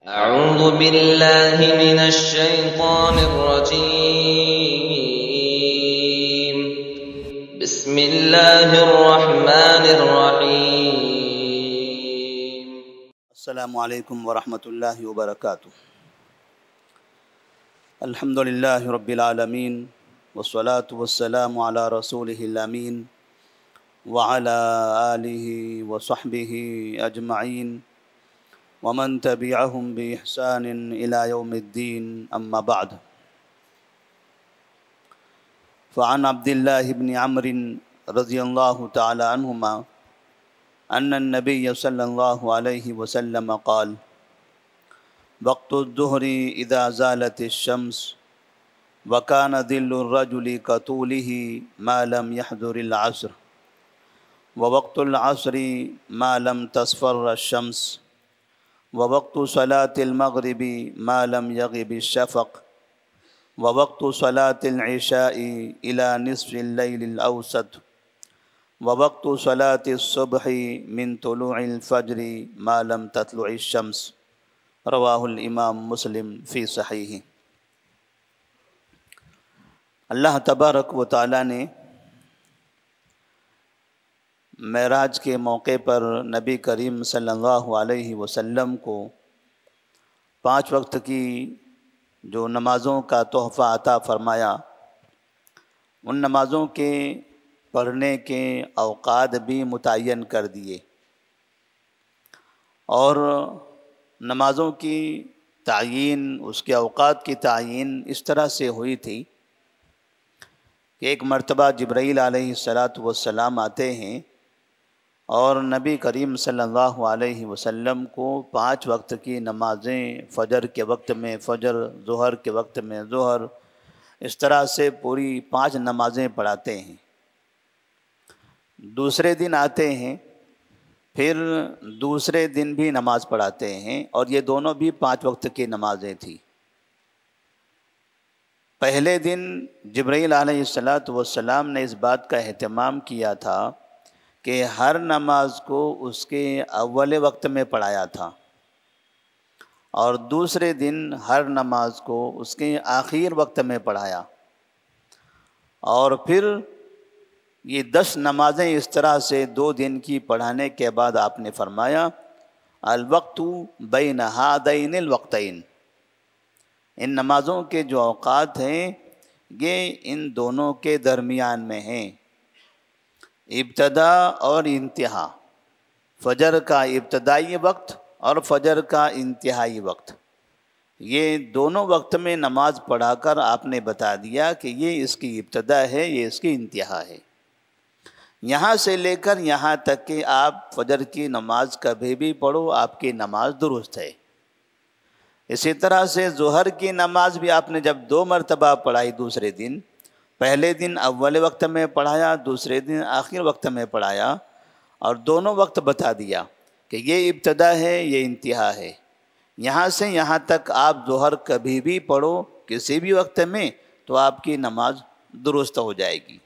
أعوذ بالله من الشيطان الرجيم. بسم الله الرحمن الرحيم. السلام علیکم ورحمۃ اللہ وبرکاتہ. الحمد للہ رب العالمین والصلاة والسلام علی رسولہ الامین وعلی آلہ وصحبہ اجمعین ومن تبعہم بإحسان الی یوم الدین اما بعد. فعن عبد اللہ بن عمرو رضی اللہ تعالی عنہما ان النبی صلی اللہ علیہ وسلم قال وقت الظہر اذا زالت الشمس وكان ظل الرجل كطوله ما لم يحضر العصر ووقت العصر ما لم تصفر الشمس ووقت صلاة المغرب ما لم يغب الشفق ووقت صلاة العشاء إلى نصف الليل الأوسط ووقت صلاة الصبح من طلوع الفجر ما لم تطلع الشمس. رواہ الامام مسلم فی صحیح. اللہ تبارک و تعالیٰ نے معراج کے موقع پر نبی کریم صلی اللہ علیہ وسلم کو 5 وقت کی جو نمازوں کا تحفہ عطا فرمایا، ان نمازوں کے پڑھنے کے اوقات بھی متعین کر دیے، اور نمازوں کی تعیین، اس کے اوقات کی تعیین اس طرح سے ہوئی تھی کہ ایک مرتبہ جبرائیل علیہ السلام آتے ہیں اور نبی کریم صلی اللہ علیہ وسلم کو 5 وقت کی نمازیں، فجر کے وقت میں فجر، ظہر کے وقت میں ظہر، اس طرح سے پوری 5 نمازیں پڑھاتے ہیں. دوسرے دن آتے ہیں، پھر دوسرے دن بھی نماز پڑھاتے ہیں، اور یہ دونوں بھی 5 وقت کی نمازیں تھیں. پہلے دن جبرائیل علیہ السلام نے اس بات کا اہتمام کیا تھا کہ ہر نماز کو اس کے اول وقت میں پڑھایا تھا، اور دوسرے دن ہر نماز کو اس کے آخر وقت میں پڑھایا. اور پھر یہ 10 نمازیں اس طرح سے 2 دن کی پڑھانے کے بعد آپ نے فرمایا الوقت بین ہذین الوقتین، ان نمازوں کے جو اوقات ہیں یہ ان دونوں کے درمیان میں ہیں، ابتدا اور انتہا، فجر کا ابتدائی وقت اور فجر کا انتہائی وقت. یہ دونوں وقت میں نماز پڑھا کر آپ نے بتا دیا کہ یہ اس کی ابتدا ہے، یہ اس کی انتہا ہے. یہاں سے لے کر یہاں تک کہ آپ فجر کی نماز کبھی بھی پڑھو، آپ کی نماز درست ہے. اسی طرح سے ظہر کی نماز بھی آپ نے جب 2 مرتبہ پڑھائی دوسرے دن، پہلے دن اول وقت میں پڑھایا، دوسرے دن آخر وقت میں پڑھایا، اور دونوں وقت بتا دیا کہ یہ ابتدا ہے، یہ انتہا ہے. یہاں سے یہاں تک آپ ظہر کبھی بھی پڑھو کسی بھی وقت میں تو آپ کی نماز درست ہو جائے گی.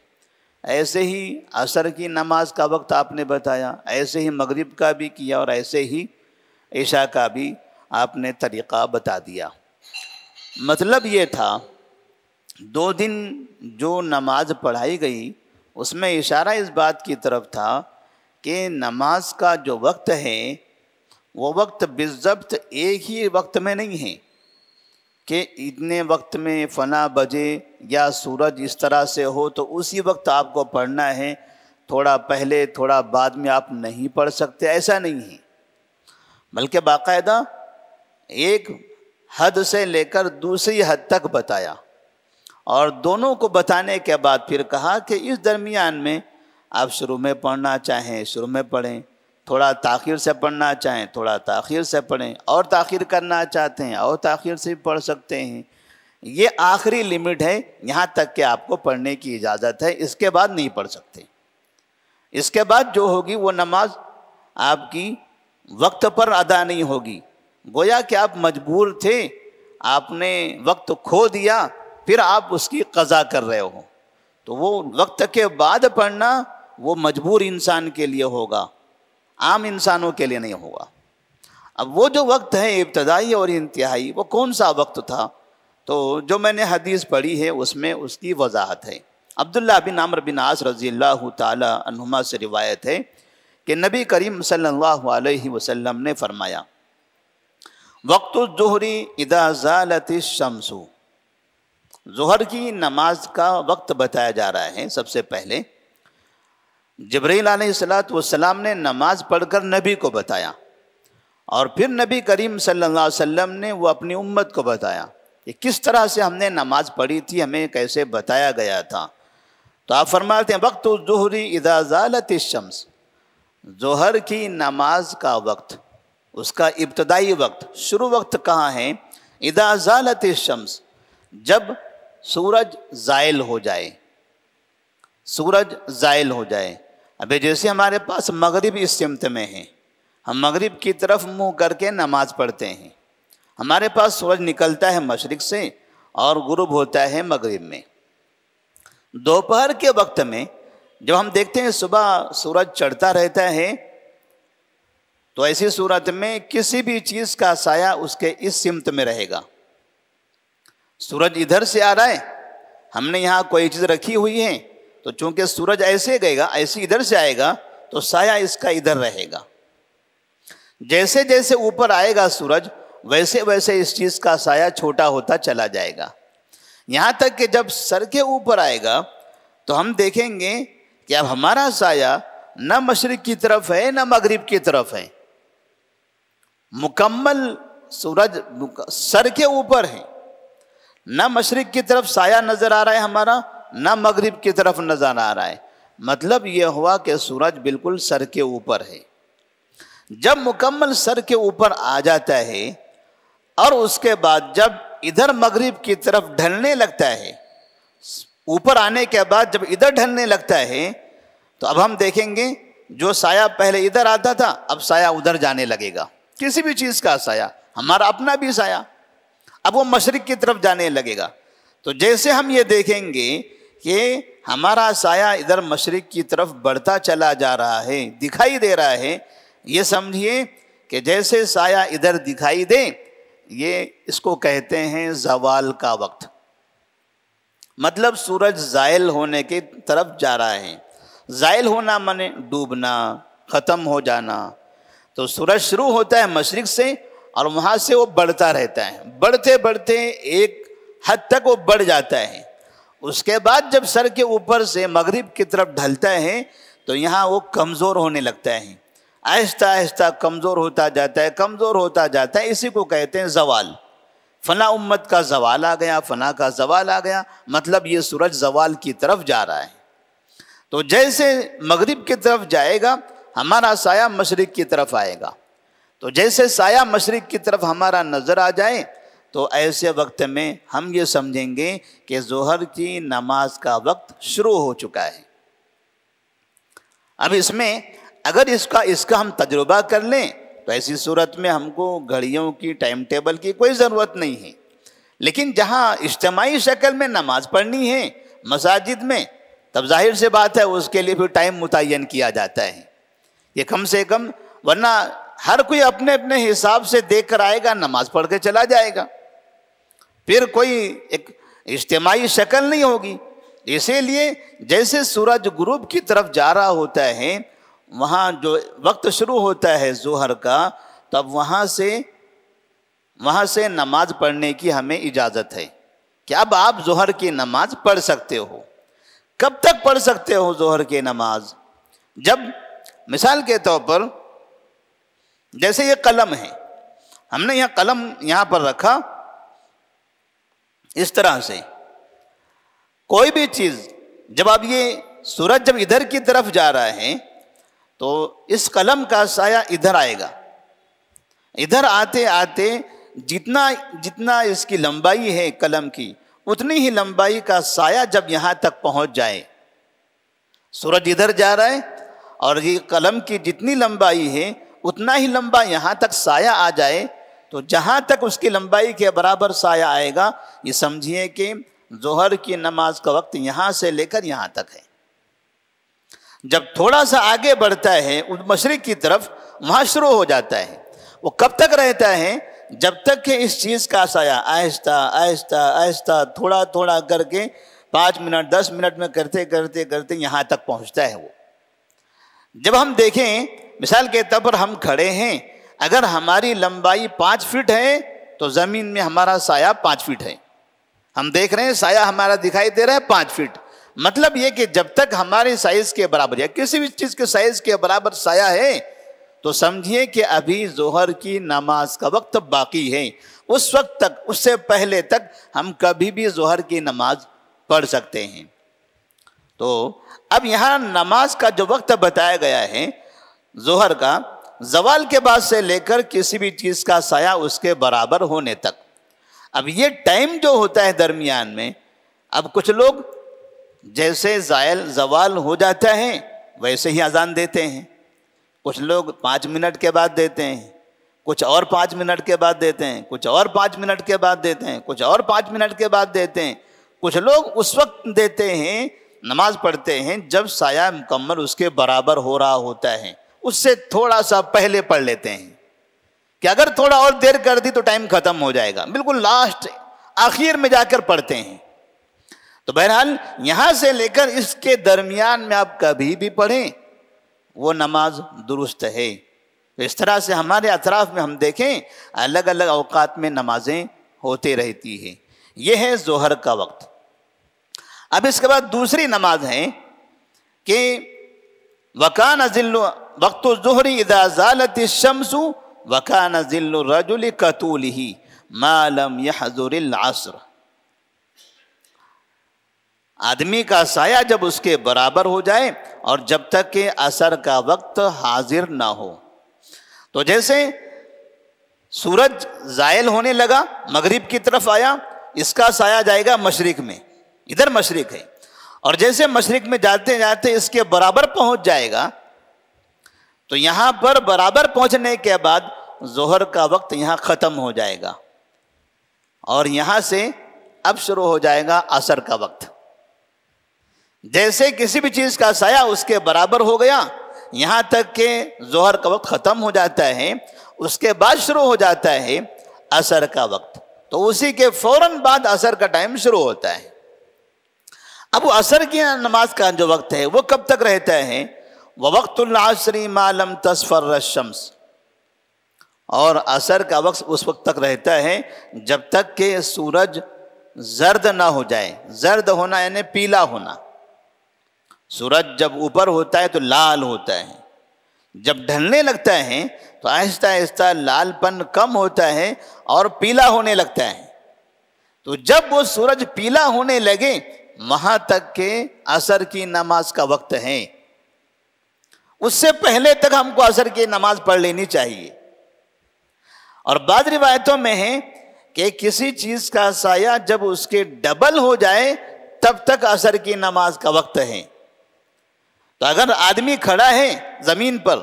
ایسے ہی عصر کی نماز کا وقت آپ نے بتایا، ایسے ہی مغرب کا بھی کیا، اور ایسے ہی عشاء کا بھی آپ نے طریقہ بتا دیا. مطلب یہ تھا 2 دن جو نماز پڑھائی گئی اس میں اشارہ اس بات کی طرف تھا کہ نماز کا جو وقت ہے وہ وقت بالضبط ایک ہی وقت میں نہیں ہے کہ اتنے وقت میں فلاں بجے یا سورج اس طرح سے ہو تو اسی وقت آپ کو پڑھنا ہے، تھوڑا پہلے تھوڑا بعد میں آپ نہیں پڑھ سکتے، ایسا نہیں ہے. بلکہ باقاعدہ ایک حد سے لے کر دوسری حد تک بتایا، اور دونوں کو بتانے کے بعد پھر کہا کہ اس درمیان میں آپ شروع میں پڑھنا چاہیں شروع میں پڑھیں، تھوڑا تاخیر سے پڑھنا چاہیں تھوڑا تاخیر سے پڑھیں، اور تاخیر کرنا چاہتے ہیں اور تاخیر سے پڑھ سکتے ہیں. یہ آخری لمٹ ہے، یہاں تک کہ آپ کو پڑھنے کی اجازت ہے، اس کے بعد نہیں پڑھ سکتے. اس کے بعد جو ہوگی وہ نماز آپ کی وقت پر ادا نہیں ہوگی، گویا کہ آپ مجبور تھے، آپ نے وقت کھو دیا، پھر آپ اس کی قضا کر رہے ہو. تو وہ وقت کے بعد پڑھنا وہ مجبور انسان کے لیے ہوگا، عام انسانوں کے لیے نہیں ہوگا. اب وہ جو وقت ہے ابتدائی اور انتہائی، وہ کون سا وقت تھا؟ تو جو میں نے حدیث پڑھی ہے اس میں اس کی وضاحت ہے۔ عبداللہ بن عمرو بن عاص رضی اللہ تعالی عنہما سے روایت ہے کہ نبی کریم صلی اللہ علیہ وسلم نے فرمایا، وقت الظہر اذا زالت الشمس، ظہر کی نماز کا وقت بتایا جا رہا ہے۔ سب سے پہلے جبرائیل علیہ السلام نے نماز پڑھ کر نبی کو بتایا، اور پھر نبی کریم صلی اللہ علیہ وسلم نے وہ اپنی امت کو بتایا کہ کس طرح سے ہم نے نماز پڑھی تھی، ہمیں کیسے بتایا گیا تھا۔ تو آپ فرماتے ہیں وقت الظہر اذا زالت الشمس، ظہر کی نماز کا وقت، اس کا ابتدائی وقت، شروع وقت کہاں ہے؟ اذا زالت الشمس، جب سورج زائل ہو جائے، سورج زائل ہو جائے۔ ابھی جیسے ہمارے پاس مغرب اس سمت میں ہے، ہم مغرب کی طرف منہ کر کے نماز پڑھتے ہیں، ہمارے پاس سورج نکلتا ہے مشرق سے اور غروب ہوتا ہے مغرب میں۔ دوپہر کے وقت میں جب ہم دیکھتے ہیں صبح سورج چڑھتا رہتا ہے، تو ایسی صورت میں کسی بھی چیز کا سایہ اس کے اس سمت میں رہے گا۔ سورج ادھر سے آ رہا ہے، ہم نے یہاں کوئی چیز رکھی ہوئی ہے، تو چونکہ سورج ایسے گئے گا، ایسے ادھر سے آئے گا، تو سایہ اس کا ادھر رہے گا۔ جیسے جیسے اوپر آئے گا سورج، ویسے ویسے اس چیز کا سایہ چھوٹا ہوتا چلا جائے گا، یہاں تک کہ جب سر کے اوپر آئے گا تو ہم دیکھیں گے کہ اب ہمارا سایہ نہ مشرق کی طرف ہے نہ مغرب کی طرف ہے، مکمل سورج سر کے اوپر ہے، نہ مشرق کی طرف سایہ نظر آ رہا ہے ہمارا، نہ مغرب کی طرف نظر آ رہا ہے۔ مطلب یہ ہوا کہ سورج بالکل سر کے اوپر ہے۔ جب مکمل سر کے اوپر آ جاتا ہے اور اس کے بعد جب ادھر مغرب کی طرف ڈھلنے لگتا ہے، اوپر آنے کے بعد جب ادھر ڈھلنے لگتا ہے، تو اب ہم دیکھیں گے جو سایہ پہلے ادھر آتا تھا اب سایہ ادھر جانے لگے گا، کسی بھی چیز کا سایہ، ہمارا اپنا بھی سایہ اب وہ مشرق کی طرف جانے لگے گا۔ تو جیسے ہم یہ دیکھیں گے کہ ہمارا سایہ ادھر مشرق کی طرف بڑھتا چلا جا رہا ہے، دکھائی دے رہا ہے، یہ سمجھیے کہ جیسے سایہ ادھر دکھائی دے، یہ اس کو کہتے ہیں زوال کا وقت، مطلب سورج زائل ہونے کی طرف جا رہا ہے۔ زائل ہونا مانے ڈوبنا، ختم ہو جانا۔ تو سورج شروع ہوتا ہے مشرق سے اور وہاں سے وہ بڑھتا رہتا ہے، بڑھتے بڑھتے ایک حد تک وہ بڑھ جاتا ہے، اس کے بعد جب سر کے اوپر سے مغرب کی طرف ڈھلتا ہے تو یہاں وہ کمزور ہونے لگتا ہے، آہستہ آہستہ کمزور ہوتا جاتا ہے، کمزور ہوتا جاتا ہے، اسی کو کہتے ہیں زوال۔ فلاں امت کا زوال آ گیا، فلاں کا زوال آ گیا، مطلب یہ سورج زوال کی طرف جا رہا ہے۔ تو جیسے مغرب کی طرف جائے گا ہمارا سایہ مشرق کی طرف آئے گا، تو جیسے سایہ مشرق کی طرف ہمارا نظر آ جائے تو ایسے وقت میں ہم یہ سمجھیں گے کہ ظہر کی نماز کا وقت شروع ہو چکا ہے۔ اب اس میں اگر اس کا ہم تجربہ کر لیں تو ایسی صورت میں ہم کو گھڑیوں کی، ٹائم ٹیبل کی کوئی ضرورت نہیں ہے، لیکن جہاں اجتماعی شکل میں نماز پڑھنی ہے مساجد میں، تب ظاہر سے بات ہے اس کے لیے پھر ٹائم متعین کیا جاتا ہے، یہ کم سے کم، ورنہ ہر کوئی اپنے اپنے حساب سے دیکھ کر آئے گا، نماز پڑھ کے چلا جائے گا، پھر کوئی ایک اجتماعی شکل نہیں ہوگی۔ اسی لیے جیسے سورج غروب کی طرف جا رہا ہوتا ہے، وہاں جو وقت شروع ہوتا ہے ظہر کا، تب وہاں سے نماز پڑھنے کی ہمیں اجازت ہے کہ اب آپ ظہر کی نماز پڑھ سکتے ہو۔ کب تک پڑھ سکتے ہو ظہر کی نماز؟ جب مثال کے طور پر جیسے یہ قلم ہے، ہم نے یہ قلم یہاں پر رکھا، اس طرح سے کوئی بھی چیز جب اب یہ سورج جب ادھر کی طرف جا رہا ہے تو اس قلم کا سایہ ادھر آئے گا، ادھر آتے آتے جتنا اس کی لمبائی ہے قلم کی، اتنی ہی لمبائی کا سایہ جب یہاں تک پہنچ جائے، سورج ادھر جا رہا ہے اور یہ قلم کی جتنی لمبائی ہے اتنا ہی لمبا یہاں تک سایہ آ جائے، تو جہاں تک اس کی لمبائی کے برابر سایہ آئے گا، یہ سمجھیے کہ ظہر کی نماز کا وقت یہاں سے لے کر یہاں تک ہے۔ جب تھوڑا سا آگے بڑھتا ہے مشرق کی طرف، وہاں شروع ہو جاتا ہے، وہ کب تک رہتا ہے؟ جب تک کہ اس چیز کا سایہ آہستہ آہستہ آہستہ تھوڑا تھوڑا کر کے 5 منٹ 10 منٹ میں کرتے کرتے کرتے یہاں تک پہنچتا ہے وہ. جب ہم دیکھیں مثال کے طور پر ہم کھڑے ہیں، اگر ہماری لمبائی 5 فٹ ہے تو زمین میں ہمارا سایہ 5 فٹ ہے. ہم دیکھ رہے ہیں سایہ ہمارا دکھائی دے رہا ہے 5 فٹ. مطلب یہ کہ جب تک ہمارے سائز کے برابر یا کسی بھی چیز کے سائز کے برابر سایہ ہے تو سمجھیے کہ ابھی ظہر کی نماز کا وقت باقی ہے. اس وقت تک، اس سے پہلے تک ہم کبھی بھی ظہر کی نماز پڑھ سکتے ہیں. تو اب یہاں نماز کا جو وقت بتایا گیا ہے ظہر کا، زوال کے بعد سے لے کر کسی بھی چیز کا سایہ اس کے برابر ہونے تک. اب یہ ٹائم جو ہوتا ہے درمیان میں، اب کچھ لوگ جیسے زوال ہو جاتا ہے ویسے ہی اذان دیتے ہیں، کچھ لوگ 5 منٹ کے بعد دیتے ہیں، کچھ اور 5 منٹ کے بعد دیتے ہیں، کچھ اور 5 منٹ کے بعد دیتے ہیں، کچھ اور 5 منٹ کے بعد دیتے ہیں. کچھ لوگ اس وقت دیتے ہیں، نماز پڑھتے ہیں جب سایہ مکمل اس کے برابر ہو رہا ہوتا ہے، اس سے تھوڑا سا پہلے پڑھ لیتے ہیں کہ اگر تھوڑا اور دیر کر دی تو ٹائم ختم ہو جائے گا، بالکل لاسٹ آخر میں جا کر پڑھتے ہیں. تو بہرحال یہاں سے لے کر اس کے درمیان میں آپ کبھی بھی پڑھیں وہ نماز درست ہے. اس طرح سے ہمارے اطراف میں ہم دیکھیں الگ الگ اوقات میں نمازیں ہوتے رہتی ہیں. یہ ہے ظہر کا وقت. اب اس کے بعد دوسری نماز ہے کہ وَكَانَ ظِلُّ وَقْتُ الظُّهْرِ إِذَا زَالَتِ الشَّمْسُ وَكَانَ ظِلُّ الرَّجُلِ كَطُولِهِ مَا لَمْ يَحْضُرِ الْعَصْرَ. آدمی کا سایہ جب اس کے برابر ہو جائے اور جب تک کہ عصر کا وقت حاضر نہ ہو. تو جیسے سورج زائل ہونے لگا، مغرب کی طرف آیا، اس کا سایہ جائے گا مشرق میں، ادھر مشرق ہے، اور جیسے مشرق میں جاتے جاتے اس کے برابر پہنچ جائے گا تو یہاں پر برابر پہنچنے کے بعد ظہر کا وقت یہاں ختم ہو جائے گا اور یہاں سے اب شروع ہو جائے گا عصر کا وقت. جیسے کسی بھی چیز کا سایہ اس کے برابر ہو گیا یہاں تک کہ ظہر کا وقت ختم ہو جاتا ہے، اس کے بعد شروع ہو جاتا ہے عصر کا وقت. تو اسی کے فوراً بعد عصر کا ٹائم شروع ہوتا ہے. اب عصر کی نماز کا جو وقت ہے وہ کب تک رہتا ہے؟ وَوَقْتُ الْعَصْرِ مَا لَمْ تَصْفَرَّ الشَّمْسُ. اور عصر کا وقت اس وقت تک رہتا ہے جب تک کہ سورج زرد نہ ہو جائے. زرد ہونا یعنی پیلا ہونا. سورج جب اوپر ہوتا ہے تو لال ہوتا ہے، جب ڈھلنے لگتا ہے تو آہستہ آہستہ لال پن کم ہوتا ہے اور پیلا ہونے لگتا ہے. تو جب وہ سورج پیلا ہونے لگے وہاں تک کہ عصر کی نماز کا وقت ہے. اس سے پہلے تک ہم کو عصر کی نماز پڑھ لینی چاہیے. اور بعض روایتوں میں ہے کہ کسی چیز کا سایہ جب اس کے ڈبل ہو جائے تب تک عصر کی نماز کا وقت ہے. تو اگر آدمی کھڑا ہے زمین پر،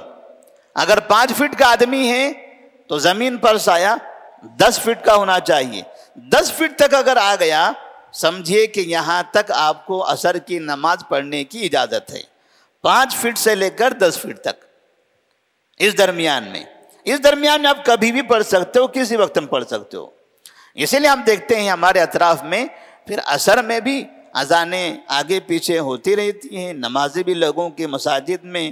اگر 5 فٹ کا آدمی ہے تو زمین پر سایہ 10 فٹ کا ہونا چاہیے. 10 فٹ تک اگر آ گیا سمجھیے کہ یہاں تک آپ کو عصر کی نماز پڑھنے کی اجازت ہے. 5 فٹ سے لے کر 10 فٹ تک اس درمیان میں آپ کبھی بھی پڑھ سکتے ہو، کسی وقت میں پڑھ سکتے ہو. اسی لیے ہم دیکھتے ہیں ہمارے اطراف میں پھر عصر میں بھی اذانیں آگے پیچھے ہوتی رہتی ہیں. نمازیں بھی لوگوں کے مساجد میں،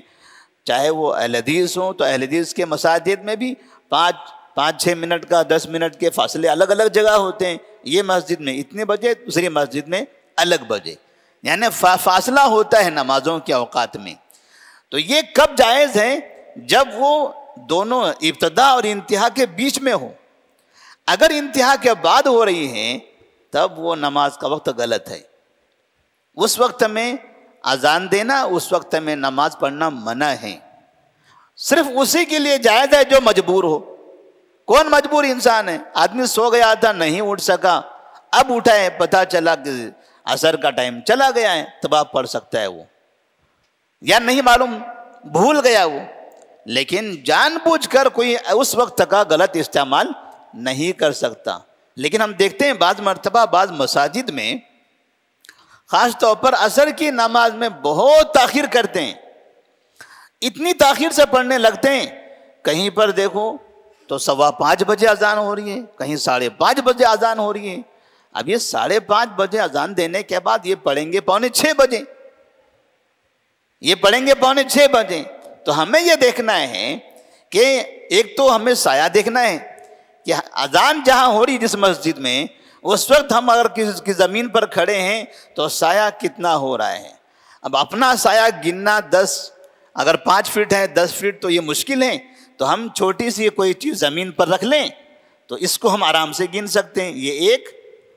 چاہے وہ اہل حدیث ہوں تو اہل حدیث کے مساجد میں بھی 5-6 منٹ کا 10 منٹ کے فاصلے الگ الگ جگہ ہوتے ہیں. یہ مسجد میں اتنے بجے، دوسری مسجد میں الگ بجے، یعنی فاصلہ ہوتا ہے نمازوں کے اوقات میں. تو یہ کب جائز ہے؟ جب وہ دونوں ابتدا اور انتہا کے بیچ میں ہو. اگر انتہا کے بعد ہو رہی ہیں تب وہ نماز کا وقت غلط ہے. اس وقت میں اذان دینا، اس وقت میں نماز پڑھنا منع ہے. صرف اسی کے لیے جائز ہے جو مجبور ہو. کون مجبور انسان ہے؟ آدمی سو گیا تھا نہیں اٹھ سکا، اب اٹھا ہے، پتہ چلا کہ عصر کا ٹائم چلا گیا ہے، تب آپ پڑھ سکتا ہے وہ، یا نہیں معلوم بھول گیا وہ. لیکن جان بوجھ کر کوئی اس وقت کا غلط استعمال نہیں کر سکتا. لیکن ہم دیکھتے ہیں بعض مرتبہ بعض مساجد میں خاص طور پر عصر کی نماز میں بہت تاخیر کرتے ہیں، اتنی تاخیر سے پڑھنے لگتے ہیں. کہیں پر دیکھو تو 5:15 بجے اذان ہو رہی ہے، کہیں 5:30 بجے اذان ہو رہی ہے. اب یہ 5:30 بجے اذان دینے کے بعد یہ پڑھیں گے 5:45 بجے، یہ پڑھیں گے 5:45 بجے. تو ہمیں یہ دیکھنا ہے کہ ایک تو ہمیں سایہ دیکھنا ہے کہ اذان جہاں ہو رہی جس مسجد میں، اس وقت ہم اگر کسی زمین پر کھڑے ہیں تو سایہ کتنا ہو رہا ہے. اب اپنا سایہ گننا 10، اگر 5 فٹ ہے 10 فٹ تو یہ مشکل ہے. تو ہم چھوٹی سی کوئی چیز زمین پر رکھ لیں تو اس کو ہم آرام سے گن سکتے ہیں. یہ 1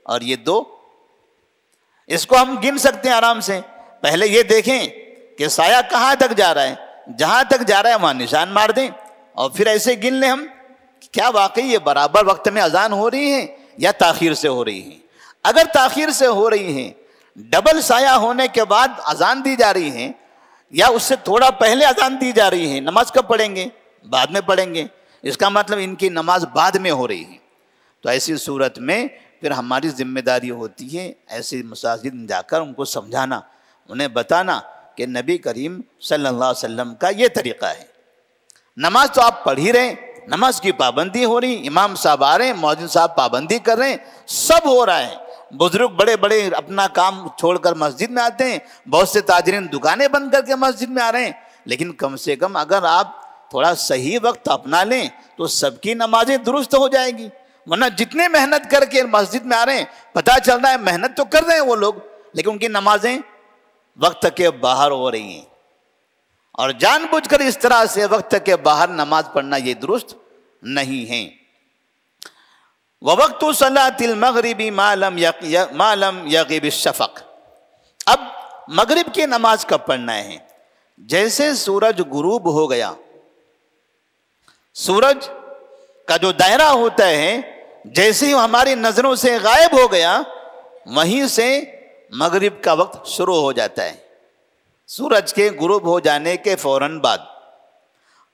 اور یہ 2، اس کو ہم گن سکتے ہیں آرام سے. پہلے یہ دیکھیں کہ سایہ کہاں تک جا رہا ہے، جہاں تک جا رہا ہے وہاں نشان مار دیں اور پھر ایسے گن لیں ہم کیا واقعی یہ برابر وقت میں اذان ہو رہی ہے یا تاخیر سے ہو رہی ہے. اگر تاخیر سے ہو رہی ہے، ڈبل سایہ ہونے کے بعد اذان دی جا رہی ہے یا اس سے تھوڑا پہلے اذان دی جا رہی ہے، نماز کب پڑھیں گے؟ بعد میں پڑھیں گے. اس کا مطلب ان کی نماز بعد میں ہو رہی ہے. تو ایسی صورت میں پھر ہماری ذمہ داری ہوتی ہے ایسی مساجد میں جا کر ان کو سمجھانا، انہیں بتانا کہ نبی کریم صلی اللہ علیہ وسلم کا یہ طریقہ ہے. نماز تو آپ پڑھ ہی رہے ہیں، نماز کی پابندی ہو رہی، امام صاحب آ رہے ہیں، مؤذن صاحب پابندی کر رہے ہیں، سب ہو رہا ہے. بزرگ بڑے بڑے اپنا کام چھوڑ کر مسجد میں آتے ہیں، بہت سے تاجرین دکانیں بند کر کے مسجد میں آ رہے ہیں. لیکن کم سے کم اگر آپ تھوڑا صحیح وقت اپنا لیں تو سب کی نمازیں درست ہو جائے گی. ورنہ جتنے محنت کر کے مسجد میں آ رہے ہیں، پتہ چل رہا ہے محنت تو کر رہے ہیں وہ لوگ لیکن ان کی نمازیں وقت کے باہر ہو رہی ہیں. اور جان بوجھ کر اس طرح سے وقت کے باہر نماز پڑھنا یہ درست نہیں ہے. وَوَقْتُ صَلَاةِ الْمَغْرِبِ مَا لَمْ يَغِبِ الشَّفَقِ. اب مغرب کی نماز کب پڑھنا ہے؟ جیسے سورج غروب ہو گیا، سورج کا جو دائرہ ہوتا ہے جیسے ہی ہماری نظروں سے غائب ہو گیا وہیں سے مغرب کا وقت شروع ہو جاتا ہے. سورج کے غروب ہو جانے کے فوراً بعد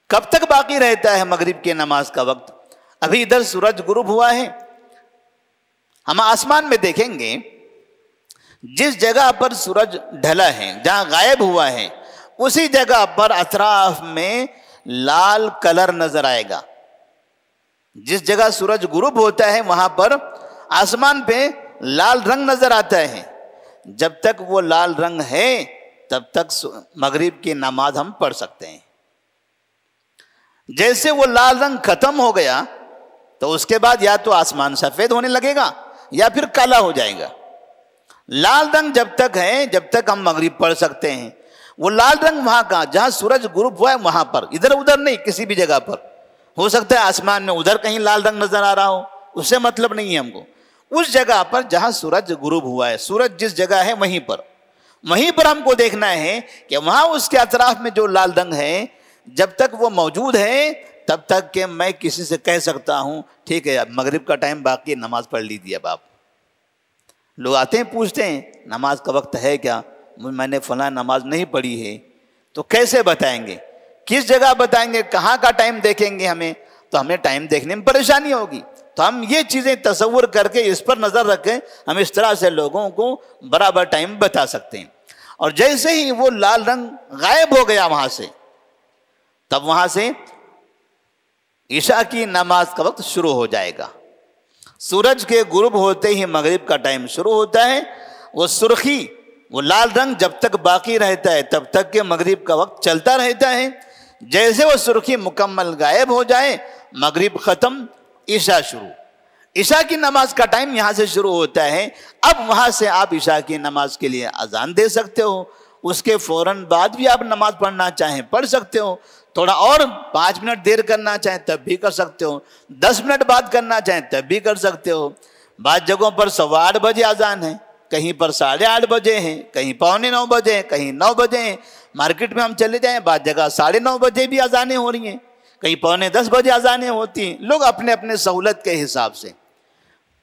کب تک باقی رہتا ہے مغرب کی نماز کا وقت؟ ابھی ادھر سورج غروب ہوا ہے، ہم آسمان میں دیکھیں گے جس جگہ پر سورج ڈھلا ہے، جہاں غائب ہوا ہے، اسی جگہ پر اطراف میں لال کلر نظر آئے گا. جس جگہ سورج غروب ہوتا ہے وہاں پر آسمان پہ لال رنگ نظر آتا ہے. جب تک وہ لال رنگ ہے تب تک مغرب کی نماز ہم پڑھ سکتے ہیں. جیسے وہ لال رنگ ختم ہو گیا تو اس کے بعد یا تو آسمان سفید ہونے لگے گا یا پھر کالا ہو جائے گا. لال رنگ جب تک ہے جب تک ہم مغرب پڑھ سکتے ہیں. وہ لال رنگ وہاں کا جہاں سورج غروب ہوا ہے وہاں پر، ادھر ادھر نہیں، کسی بھی جگہ پر. ہو سکتا ہے آسمان میں ادھر کہیں لال رنگ نظر آ رہا ہو، اس سے مطلب نہیں ہے ہم کو. اس جگہ پر جہاں سورج غروب ہوا ہے، سورج جس جگہ ہے وہیں پر ہم کو دیکھنا ہے کہ وہاں اس کے اطراف میں جو لال رنگ ہے جب تک وہ موجود ہے تب تک کہ میں کسی سے کہہ سکتا ہوں ٹھیک ہے اب مغرب کا ٹائم باقی ہے، نماز پڑھ لیجیے. اب آپ لوگ آتے ہیں پوچھتے ہیں نماز کا وقت ہے کیا؟ میں نے فلاں نماز نہیں پڑھی ہے. تو کیسے بتائیں گے؟ کس جگہ بتائیں گے؟ کہاں کا ٹائم دیکھیں گے؟ ہمیں ٹائم دیکھنے میں پریشانی ہوگی. تو ہم یہ چیزیں تصور کر کے اس پر نظر رکھیں، ہم اس طرح سے لوگوں کو برابر ٹائم بتا سکتے ہیں. اور جیسے ہی وہ لال رنگ غائب ہو گیا وہاں سے، تب وہاں سے عشاء کی نماز کا وقت شروع ہو جائے گا. سورج کے غروب ہوتے ہی مغرب کا ٹائم شروع ہوتا ہے. وہ سرخی، وہ لال رنگ جب تک باقی رہتا ہے تب تک کہ مغرب کا وقت چلتا رہتا ہے. جیسے وہ سرخی مکمل غائب ہو جائے مغرب ختم، عشاء شروع. عشاء کی نماز کا ٹائم یہاں سے شروع ہوتا ہے. اب وہاں سے آپ عشاء کی نماز کے لیے اذان دے سکتے ہو. اس کے فوراً بعد بھی آپ نماز پڑھنا چاہیں پڑھ سکتے ہو. تھوڑا اور 5 منٹ دیر کرنا چاہیں تب بھی کر سکتے ہو. 10 منٹ بعد کرنا چاہیں تب بھی کر سکتے ہو. بعض جگہوں پر 8:15 بجے اذان ہے، کہیں پر 8:30 بجے ہیں، کہیں 8:45 بجے ہیں، کہیں 9 بجے ہیں. مارکیٹ میں ہم چلے جائیں بعض جگہ 9:30 بجے بھی اذانیں ہو رہی ہیں، کہیں 9:45 بجے اذانیں ہوتی ہیں. لوگ اپنے اپنے سہولت کے حساب سے،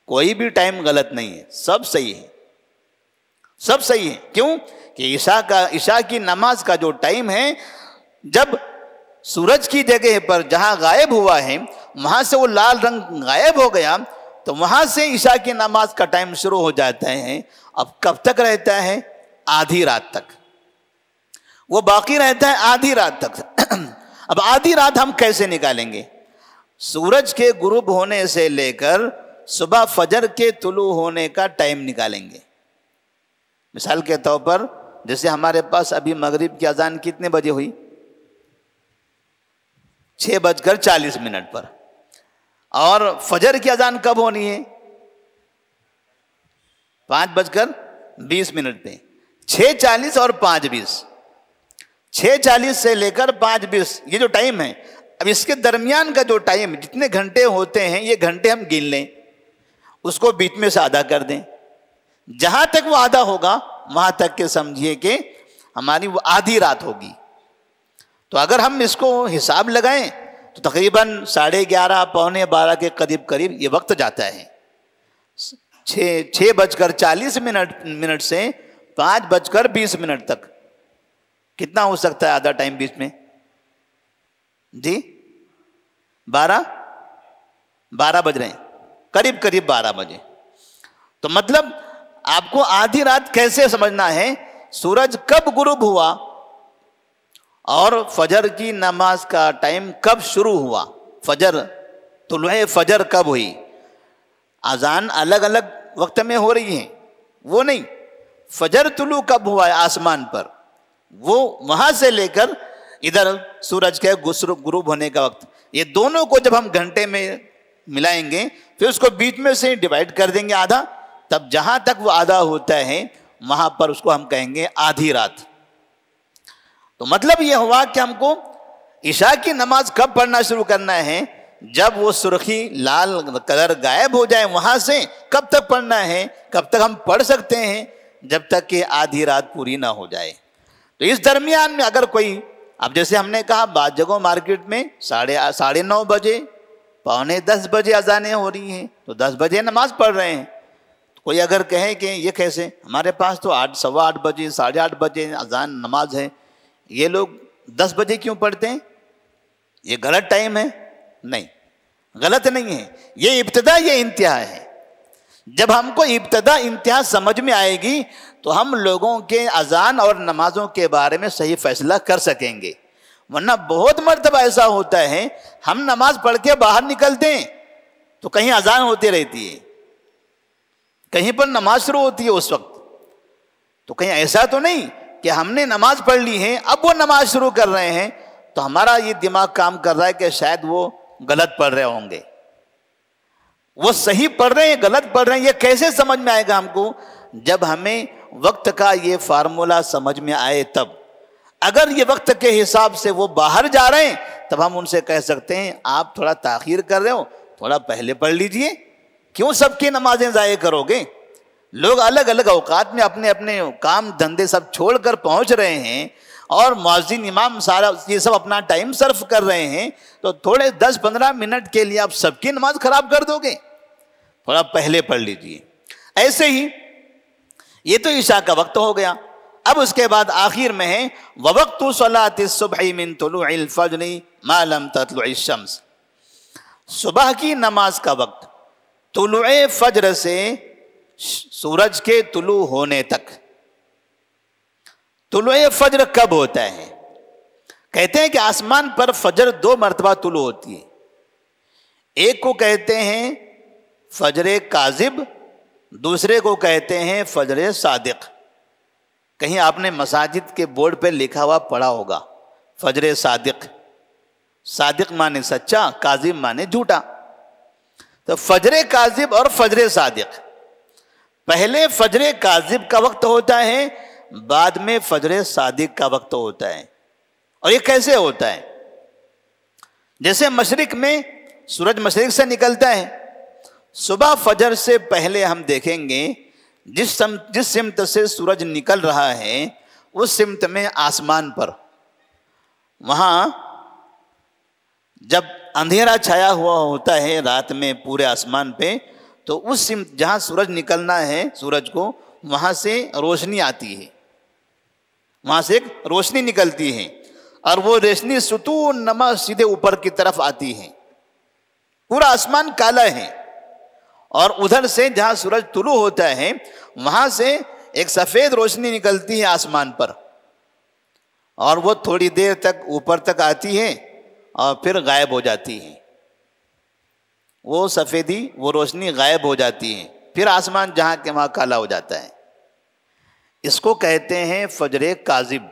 کوئی بھی ٹائم غلط نہیں ہے، سب صحیح ہے، سب صحیح ہے. کیوں کہ عشاء کی نماز کا جو ٹائم ہے جب سورج کی جگہ پر جہاں غائب ہوا ہے وہاں سے وہ لال رنگ غائب ہو گیا تو وہاں سے عشاء کی نماز کا ٹائم شروع ہو جاتا ہے. اب کب تک رہتا ہے؟ آدھی رات تک. وہ باقی رہتا ہے آدھی رات تک. اب آدھی رات ہم کیسے نکالیں گے؟ سورج کے غروب ہونے سے لے کر صبح فجر کے طلوع ہونے کا ٹائم نکالیں گے. مثال کے طور پر جیسے ہمارے پاس ابھی مغرب کی اذان کتنے بجے ہوئی؟ 6:40 پر. اور فجر کی اذان کب ہونی ہے؟ 5:20 پہ. 6:40 اور 5:20. 6:40 سے لے کر 5:20 یہ جو ٹائم ہے، اب اس کے درمیان کا جو ٹائم جتنے گھنٹے ہوتے ہیں یہ گھنٹے ہم گن لیں، اس کو بیچ میں سے آدھا کر دیں. جہاں تک وہ آدھا ہوگا وہاں تک کہ سمجھیے کہ ہماری وہ آدھی رات ہوگی. تو اگر ہم اس کو حساب لگائیں تو تقریباً 11:30 پونے 12 کے قریب یہ وقت جاتا ہے. 6:40 سے 5:20 تک کتنا ہو سکتا ہے آدھا ٹائم بیچ میں؟ جی 12 بج رہے ہیں، قریب 12 بجے. تو مطلب آپ کو آدھی رات کیسے سمجھنا ہے؟ سورج کب غروب ہوا اور فجر کی نماز کا ٹائم کب شروع ہوا، طلوع فجر کب ہوئی. اذان الگ الگ وقت میں ہو رہی ہے، وہ نہیں. فجر طلوع کب ہوا ہے آسمان پر، وہ وہاں سے لے کر ادھر سورج کے غروب ہونے کا وقت، یہ دونوں کو جب ہم گھنٹے میں ملائیں گے پھر اس کو بیچ میں سے ڈیوائڈ کر دیں گے آدھا، تب جہاں تک وہ آدھا ہوتا ہے وہاں پر اس کو ہم کہیں گے آدھی رات. تو مطلب یہ ہوا کہ ہم کو عشاء کی نماز کب پڑھنا شروع کرنا ہے؟ جب وہ سرخی لال کلر غائب ہو جائے وہاں سے. کب تک پڑھنا ہے؟ کب تک ہم پڑھ سکتے ہیں؟ جب تک کہ آدھی رات پوری نہ ہو جائے. تو اس درمیان میں اگر کوئی، اب جیسے ہم نے کہا بعض جگہوں مارکیٹ میں 9:30 بجے 9:45 بجے اذانیں ہو رہی ہیں تو 10 بجے نماز پڑھ رہے ہیں. کوئی اگر کہے کہ یہ کیسے، ہمارے پاس تو 8:15 بجے 8:30 بجے اذان نماز ہے، یہ لوگ 10 بجے کیوں پڑھتے ہیں؟ یہ غلط ٹائم ہے. نہیں، غلط نہیں ہے، یہ ابتدا یہ انتہا ہے. جب ہم کو ابتدا انتہا سمجھ میں آئے گی تو ہم لوگوں کے اذان اور نمازوں کے بارے میں صحیح فیصلہ کر سکیں گے. ورنہ بہت مرتبہ ایسا ہوتا ہے ہم نماز پڑھ کے باہر نکلتے ہیں تو کہیں اذان ہوتی رہتی ہے، کہیں پر نماز شروع ہوتی ہے اس وقت. تو کہیں ایسا تو نہیں کہ ہم نے نماز پڑھ لی ہے اب وہ نماز شروع کر رہے ہیں تو ہمارا یہ دماغ کام کر رہا ہے کہ شاید وہ غلط پڑھ رہے ہوں گے. وہ صحیح پڑھ رہے ہیں غلط پڑھ رہے ہیں یہ کیسے سمجھ میں آئے گا ہم کو؟ جب ہمیں وقت کا یہ فارمولا سمجھ میں آئے تب. اگر یہ وقت کے حساب سے وہ باہر جا رہے ہیں تب ہم ان سے کہہ سکتے ہیں آپ تھوڑا تاخیر کر رہے ہو، تھوڑا پہلے پڑھ لیجئے. کیوں سب کی نمازیں ضائع کرو گے؟ لوگ الگ الگ اوقات میں اپنے اپنے کام دھندے سب چھوڑ کر پہنچ رہے ہیں اور مؤذن امام سارا یہ سب اپنا ٹائم صرف کر رہے ہیں، تو تھوڑے 10-15 منٹ کے لیے آپ سب کی نماز خراب کر دو گے؟ تھوڑا پہلے پڑھ لیجئے. ایسے ہی یہ تو عشاء کا وقت ہو گیا. اب اس کے بعد آخر میں ہے وَوَقْتُ صَلَاةِ الصُّبْحِ مِن طُلُوعِ الْفَجْرِ مَا لَمْ تَطْلُعِ الشَّمْسِ. صبح کی نماز کا وقت طلوع فجر سے سورج کے طلوع ہونے تک. طلوع فجر کب ہوتا ہے؟ کہتے ہیں کہ آسمان پر فجر 2 مرتبہ طلوع ہوتی ہے. ایک کو کہتے ہیں فجر کاذب، دوسرے کو کہتے ہیں فجر صادق. کہیں آپ نے مساجد کے بورڈ پہ لکھا ہوا پڑھا ہوگا فجر صادق. صادق مانے سچا، کاذب مانے جھوٹا. تو فجر کاذب اور فجر صادق، پہلے فجر کاذب کا وقت ہوتا ہے، بعد میں فجر صادق کا وقت ہوتا ہے. اور یہ کیسے ہوتا ہے؟ جیسے مشرق میں سورج مشرق سے نکلتا ہے، صبح فجر سے پہلے ہم دیکھیں گے جس سمت سے سورج نکل رہا ہے اس سمت میں آسمان پر وہاں جب اندھیرا چھایا ہوا ہوتا ہے رات میں پورے آسمان پہ، تو اس سمت جہاں سورج نکلنا ہے سورج کو وہاں سے روشنی آتی ہے، وہاں سے ایک روشنی نکلتی ہے اور وہ روشنی ستون نما سیدھے اوپر کی طرف آتی ہے. پورا آسمان کالا ہے اور ادھر سے جہاں سورج طلوع ہوتا ہے وہاں سے ایک سفید روشنی نکلتی ہے آسمان پر اور وہ تھوڑی دیر تک اوپر تک آتی ہے اور پھر غائب ہو جاتی ہے. وہ سفیدی، وہ روشنی غائب ہو جاتی ہے، پھر آسمان جہاں کے وہاں کالا ہو جاتا ہے۔ اس کو کہتے ہیں فجر کاذب۔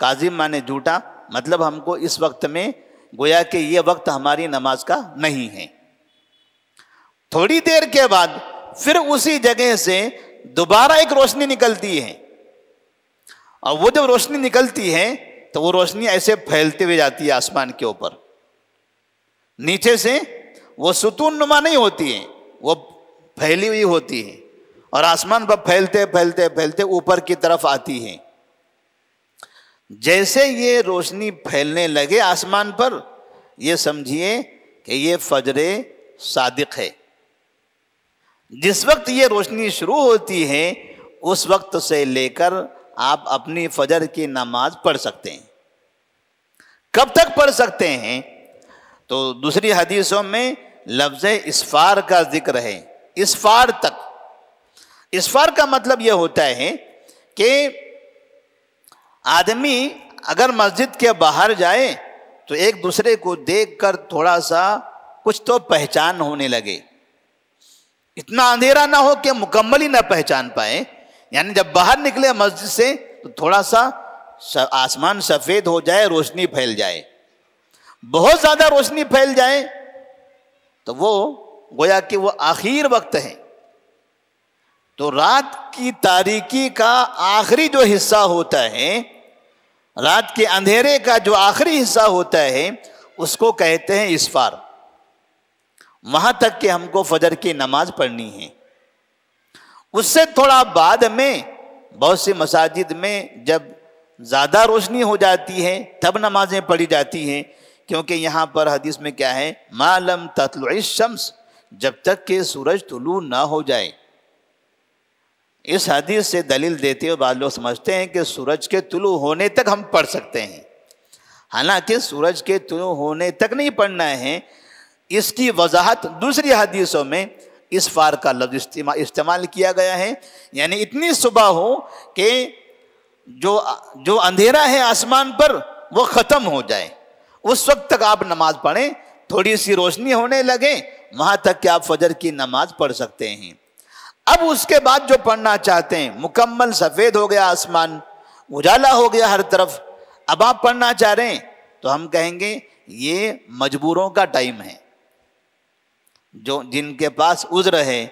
کاذب مانے جھوٹا، مطلب ہم کو اس وقت میں گویا کہ یہ وقت ہماری نماز کا نہیں ہے۔ تھوڑی دیر کے بعد پھر اسی جگہ سے دوبارہ ایک روشنی نکلتی ہے، اور وہ جب روشنی نکلتی ہے تو وہ روشنی ایسے پھیلتے ہوئے جاتی ہے آسمان کے اوپر، نیچے سے وہ ستون نما نہیں ہوتی ہے، وہ پھیلی ہوئی ہوتی ہے، اور آسمان پر پھیلتے پھیلتے پھیلتے اوپر کی طرف آتی ہے۔ جیسے یہ روشنی پھیلنے لگے آسمان پر، یہ سمجھیے کہ یہ فجر صادق ہے۔ جس وقت یہ روشنی شروع ہوتی ہے اس وقت سے لے کر آپ اپنی فجر کی نماز پڑھ سکتے ہیں۔ کب تک پڑھ سکتے ہیں؟ تو دوسری حدیثوں میں لفظ اسفار کا ذکر ہے، اسفار تک۔ اسفار کا مطلب یہ ہوتا ہے کہ آدمی اگر مسجد کے باہر جائے تو ایک دوسرے کو دیکھ کر تھوڑا سا کچھ تو پہچان ہونے لگے، اتنا اندھیرا نہ ہو کہ مکمل ہی نہ پہچان پائے، یعنی جب باہر نکلے مسجد سے تو تھوڑا سا آسمان سفید ہو جائے، روشنی پھیل جائے۔ بہت زیادہ روشنی پھیل جائے تو وہ گویا کہ وہ آخر وقت ہے۔ تو رات کی تاریکی کا آخری جو حصہ ہوتا ہے، رات کے اندھیرے کا جو آخری حصہ ہوتا ہے، اس کو کہتے ہیں اسفار۔ وہاں تک کہ ہم کو فجر کی نماز پڑھنی ہے۔ اس سے تھوڑا بعد میں بہت سی مساجد میں جب زیادہ روشنی ہو جاتی ہے تب نمازیں پڑھی جاتی ہیں، کیونکہ یہاں پر حدیث میں کیا ہے، ما لم تطلع الشمس، جب تک کہ سورج طلوع نہ ہو جائے۔ اس حدیث سے دلیل دیتے ہوئے بعض لوگ سمجھتے ہیں کہ سورج کے طلوع ہونے تک ہم پڑھ سکتے ہیں، حالانکہ سورج کے طلوع ہونے تک نہیں پڑھنا ہے۔ اس کی وضاحت دوسری حدیثوں میں اسفار کا لفظ استعمال کیا گیا ہے، یعنی اتنی صبح ہو کہ جو اندھیرا ہے آسمان پر وہ ختم ہو جائے، اس وقت تک آپ نماز پڑھیں، تھوڑی سی روشنی ہونے لگے وہاں تک کہ آپ فجر کی نماز پڑھ سکتے ہیں۔ اب اس کے بعد جو پڑھنا چاہتے ہیں، مکمل سفید ہو گیا آسمان، اجالا ہو گیا ہر طرف، اب آپ پڑھنا چاہ رہے ہیں تو ہم کہیں گے یہ مجبوروں کا ٹائم ہے۔ جن کے پاس عذر ہے،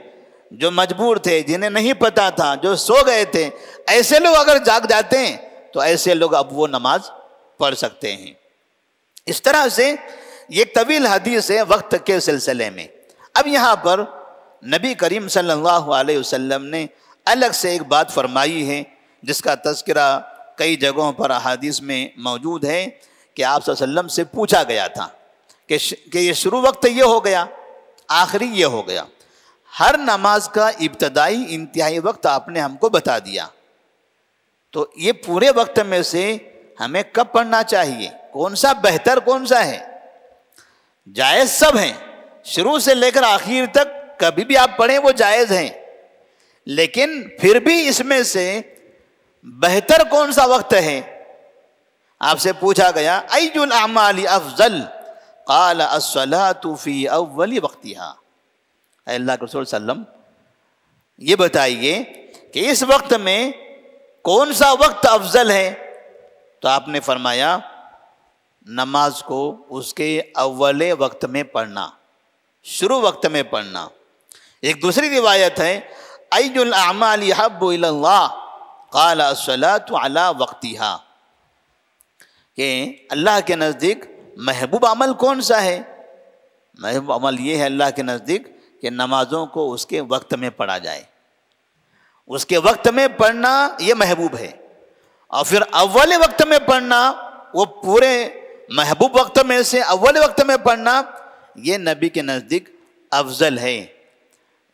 جو مجبور تھے، جنہیں نہیں پتا تھا، جو سو گئے تھے، ایسے لوگ اگر جاگ جاتے ہیں تو ایسے لوگ اب وہ نماز پڑھ سکتے ہیں۔ اس طرح سے یہ ایک طویل حدیث ہے وقت کے سلسلے میں۔ اب یہاں پر نبی کریم صلی اللہ علیہ وسلم نے الگ سے ایک بات فرمائی ہے جس کا تذکرہ کئی جگہوں پر احادیث میں موجود ہے کہ آپ صلی اللہ علیہ وسلم سے پوچھا گیا تھا کہ یہ شروع وقت یہ ہو گیا، آخری یہ ہو گیا، ہر نماز کا ابتدائی انتہائی وقت آپ نے ہم کو بتا دیا، تو یہ پورے وقت میں سے ہمیں کب پڑھنا چاہیے، کون سا بہتر کون سا ہے؟ جائز سب ہیں، شروع سے لے کر آخر تک کبھی بھی آپ پڑھیں وہ جائز ہیں، لیکن پھر بھی اس میں سے بہتر کون سا وقت ہے؟ آپ سے پوچھا گیا ای الاعمال افضل، قال الصلاۃ فی اول وقتها۔ اے اللہ کے رسول صلی اللہ علیہ وسلم یہ بتائیے کہ اس وقت میں کون سا وقت افضل ہے؟ تو آپ نے فرمایا نماز کو اس کے اول وقت میں پڑھنا، شروع وقت میں پڑھنا۔ ایک دوسری روایت ہے ای الاعمال احب الی اللہ، قال الصلاۃ علی وقتها، کہ اللہ کے نزدیک محبوب عمل کون سا ہے؟ محبوب عمل یہ ہے اللہ کے نزدیک کہ نمازوں کو اس کے وقت میں پڑھا جائے، اس کے وقت میں پڑھنا یہ محبوب ہے، اور پھر اول وقت میں پڑھنا، وہ پورے محبوب وقت میں سے اول وقت میں پڑھنا یہ نبی کے نزدیک افضل ہے۔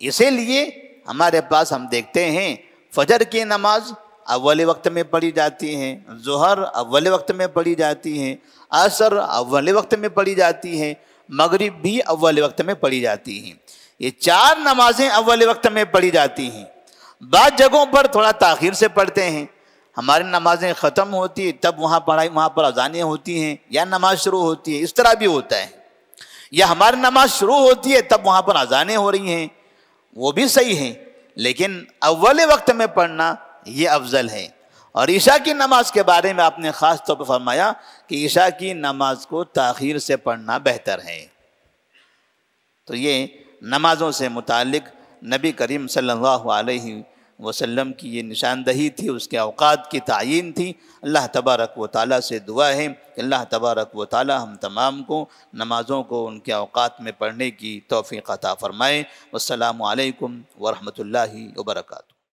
اسی لیے ہمارے پاس ہم دیکھتے ہیں فجر کی نماز اول وقت میں پڑھی جاتی ہیں، ظہر اول وقت میں پڑھی جاتی ہیں، عصر اول وقت میں پڑھی جاتی ہیں، مغرب بھی اول وقت میں پڑھی جاتی ہیں۔ یہ چار نمازیں اول وقت میں پڑھی جاتی ہیں۔ بعض جگہوں پر تھوڑا تاخیر سے پڑھتے ہیں، ہماری نمازیں ختم ہوتی تب وہاں پر اذانیں ہوتی ہیں یا نماز شروع ہوتی ہے، اس طرح بھی ہوتا ہے۔ یا ہماری نماز شروع ہوتی ہے تب وہاں پر اذانیں ہو رہی ہیں، وہ بھی صحیح ہیں، لیکن اول وقت میں پڑھنا یہ افضل ہے۔ اور عشاء کی نماز کے بارے میں آپ نے خاص طور پر فرمایا کہ عشاء کی نماز کو تاخیر سے پڑھنا بہتر ہے۔ تو یہ نمازوں سے متعلق نبی کریم صلی اللہ علیہ وسلم کی یہ نشاندہی تھی، اس کے اوقات کی تعیین تھی۔ اللہ تبارک و تعالیٰ سے دعا ہے کہ اللہ تبارک و تعالیٰ ہم تمام کو نمازوں کو ان کے اوقات میں پڑھنے کی توفیق عطا فرمائے۔ والسلام علیکم ورحمۃ اللہ وبرکاتہ۔